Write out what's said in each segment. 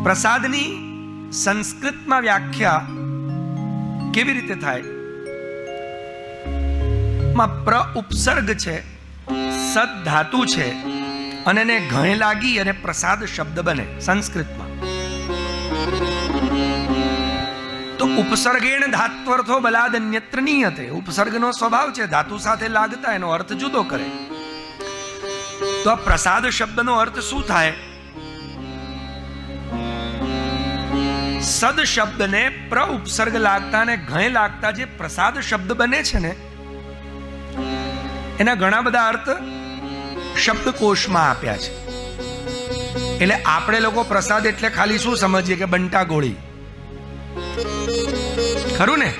પ્રસાદની સંસ્કૃતમાં વ્યાખ્યા કેવી રીતે થાય? માં પ્ર ઉપસર્ગ છે, સદ ધાતુ છે, અને એને ઘણે લાગી અને પ્રસાદ શબ્દ બને સંસ્કૃતમાં. તો ઉપસર્ગેણ ધાત્વર્થો બલાદ અન્યત્ર નિયતે. ઉપસર્ગનો સ્વભાવ છે ધાતુ સાથે લાગતા એનો અર્થ જુદો કરે. તો આ પ્રસાદ શબ્દનો અર્થ શું થાય? સદ શબ્દને પ્ર ઉપસર્ગ લાગતા ને ઘણે લાગતા જે પ્રસાદ શબ્દ બને છે ને, એના ઘણા બધા અર્થ શબ્દકોશમાં આપ્યા છે. એટલે આપણે લોકો પ્રસાદ એટલે ખાલી શું સમજીએ કે બંટા ગોળી, ખરું ને?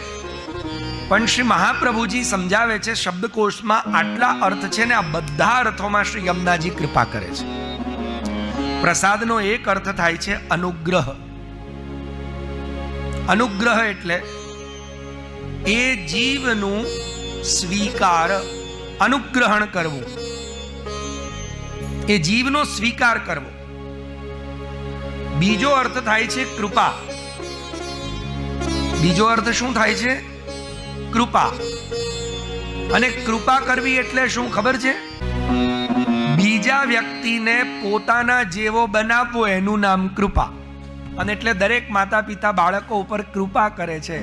પણ શ્રી મહાપ્રભુજી સમજાવે છે શબ્દકોશમાં આટલા અર્થ છે ને આ બધા અર્થોમાં શ્રી યમુનાજી કૃપા કરે છે. પ્રસાદનો એક અર્થ થાય છે અનુગ્રહ. અનુગ્રહ એટલે એ જીવનું સ્વીકાર, અનુગ્રહણ કરવું, એ જીવનો સ્વીકાર કરવો. બીજો અર્થ થાય છે કૃપા. બીજો અર્થ શું થાય છે? કૃપા. અને કૃપા કરવી એટલે શું ખબર છે? બીજા વ્યક્તિને પોતાના જેવો બનાવવો, એનું નામ કૃપા. અને એટલે દરેક માતા પિતા બાળકો ઉપર કૃપા કરે છે,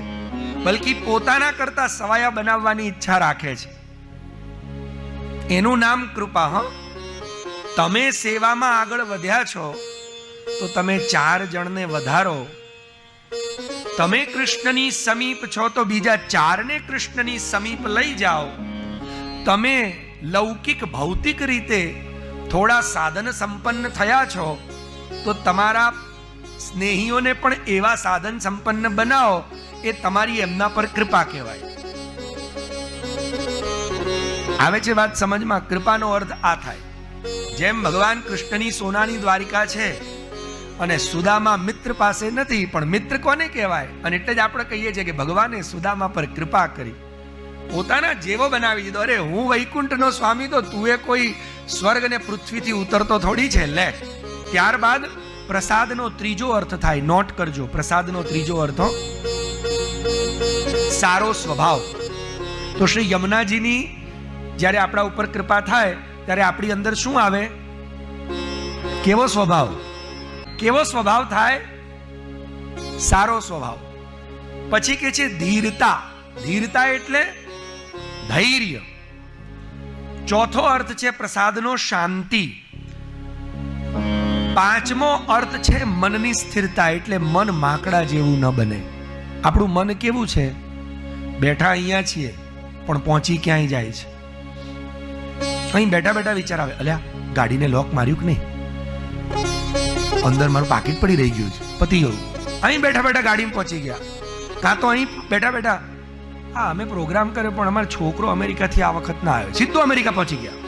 બલકી પોતાના કરતા સવાયા બનાવવાની ઈચ્છા રાખે છે. એનું નામ કૃપા. તમે સેવામાં આગળ વધ્યા છો તો તમે 4 જણને વધારો. તમે કૃષ્ણની સમીપ છો તો બીજા 4ને કૃષ્ણની સમીપ લઈ જાઓ. તમે લૌકિક ભૌતિક રીતે થોડા સાધન સંપન્ન થયા છો તો તમારા સ્નેહીઓને પણ એવા સાધન સંપન્ન બનાવો. એ તમારી એમના પર કૃપા કહેવાય. આવે છે વાત સમજમાં? કૃપાનો અર્થ આ થાય. જેમ ભગવાન કૃષ્ણની સોનાની દ્વારિકા છે અને સુદામા મિત્ર પાસે નથી, પણ મિત્ર કોને કહેવાય? અને એટલે જ આપણે કહીએ છીએ કે ભગવાને સુદામા પર કૃપા કરી, પોતાના જેવો બનાવી દીધો. અરે હું વૈકુંઠનો સ્વામી તો તું એ કોઈ સ્વર્ગ અને પૃથ્વીથી ઉતરતો થોડી છે. લે. ત્યારબાદ પ્રસાદનો ત્રીજો અર્થ થાય, નોટ કરજો. પ્રસાદનો ત્રીજો અર્થ સારો સ્વભાવ. તો શ્રી યમુનાજીની જ્યારે આપણા ઉપર કૃપા થાય ત્યારે આપણી અંદર શું આવે? કેવો સ્વભાવ? કેવો સ્વભાવ થાય? સારો સ્વભાવ. પછી કે છે ધીરતા. ધીરતા એટલે ધૈર્ય. ચોથો અર્થ છે પ્રસાદનો શાંતિ. પાંચમો અર્થ છે મનની સ્થિરતા. એટલે મન માકડા જેવું ન બને. આપણું મન કેવું છે? બેઠા અહીંયા છીએ પણ પહોંચી ક્યાંય જાય છે. અહીં બેઠા બેઠા વિચાર આવે, અલ્યા ગાડીને લોક માર્યું કે નહીં, અંદર મારું પાકીટ પડી રહી ગયું છે, પતી ગયું. અહીં બેઠા બેઠા ગાડીમાં પહોંચી ગયા. કાં તો અહીં બેઠા બેઠા હા અમે પ્રોગ્રામ કર્યો પણ અમારો છોકરો અમેરિકાથી આ વખત ના આવ્યો, સીધો અમેરિકા પહોંચી ગયા.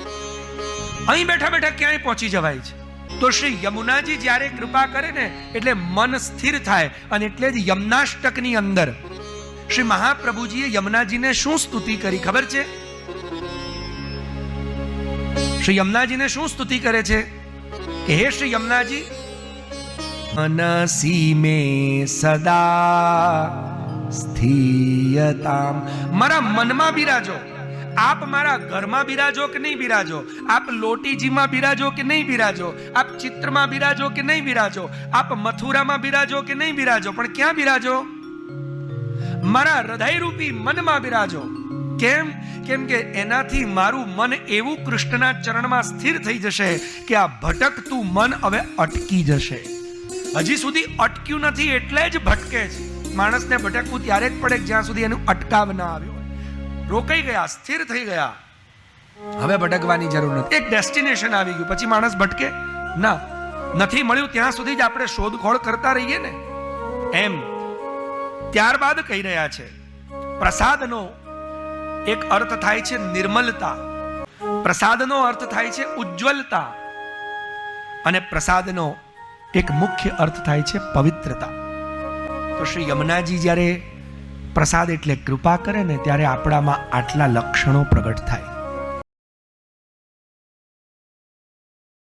અહીં બેઠા બેઠા ક્યાંય પહોંચી જવાય છે. તો શ્રી યમુનાજી જ્યારે કૃપા કરે ને એટલે મન સ્થિર થાય. અને એટલે જ યમનાષ્ટકની અંદર શ્રી મહાપ્રભુજીએ યમુનાજીને શું સ્તુતિ કરી ખબર છે? શ્રી યમુનાજીને શું સ્તુતિ કરે છે કે હે શ્રી યમુનાજી, મનસી મે સદા સ્થિયતામ. મારા મનમાં બિરાજો. આપ મારા ઘરમાં બિરાજો કે નહીં બિરાજો, આપ લોટીજીમાં બિરાજો કે નહીં બિરાજો, આપ ચિત્રમાં બિરાજો કે નહીં બિરાજો, આપ મથુરામાં બિરાજો કે નહીં બિરાજો, પણ ક્યાં બિરાજો? મારા હૃદયરૂપી મનમાં બિરાજો. કેમ? કેમ કે એનાથી મારું મન એવું કૃષ્ણના ચરણમાં સ્થિર થઈ જશે કે આ ભટકતું મન હવે અટકી જશે. હજી સુધી અટક્યું નથી એટલે જ ભટકે છે. માણસને ભટકવું ત્યારે જ પડે જ્યાં સુધી એનું અટકાવ ના આવ્યો. રોકાઈ ગયા, સ્થિર થઈ ગયા, હવે ભટકવાની જરૂર નથી. એક ડેસ્ટિનેશન આવી ગયું પછી માણસ ભટકે ના. નથી મળ્યું ત્યાં સુધી જ આપણે શોધખોળ કરતા રહીએ ને એમ. ત્યારબાદ કહી રહ્યા છે પ્રસાદનો એક અર્થ થાય છે નિર્મલતા, પ્રસાદનો અર્થ થાય છે ઉજ્જવલતા, અને પ્રસાદનો એક મુખ્ય અર્થ થાય છે પવિત્રતા. તો શ્રી યમુનાજી જ્યારે પ્રસાદ એટલે કૃપા કરે ને ત્યારે આપણામાં આટલા લક્ષણો પ્રગટ થાય.